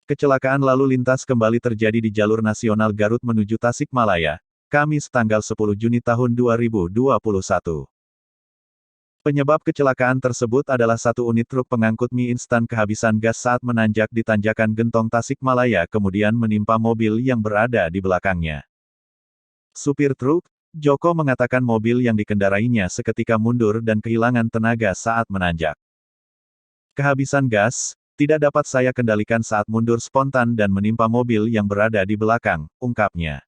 Kecelakaan lalu lintas kembali terjadi di jalur nasional Garut menuju Tasikmalaya, Kamis tanggal 10 Juni tahun 2021. Penyebab kecelakaan tersebut adalah satu unit truk pengangkut mie instan kehabisan gas saat menanjak di tanjakan Gentong Tasikmalaya kemudian menimpa mobil yang berada di belakangnya. Supir truk, Joko mengatakan mobil yang dikendarainya seketika mundur dan kehilangan tenaga saat menanjak. Kehabisan gas, tidak dapat saya kendalikan saat mundur spontan dan menimpa mobil yang berada di belakang, ungkapnya.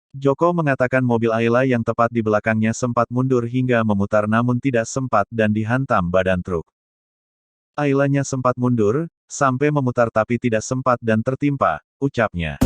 Joko mengatakan mobil Ayla yang tepat di belakangnya sempat mundur hingga memutar namun tidak sempat dan dihantam badan truk. Aylanya sempat mundur, sampai memutar tapi tidak sempat dan tertimpa, ucapnya.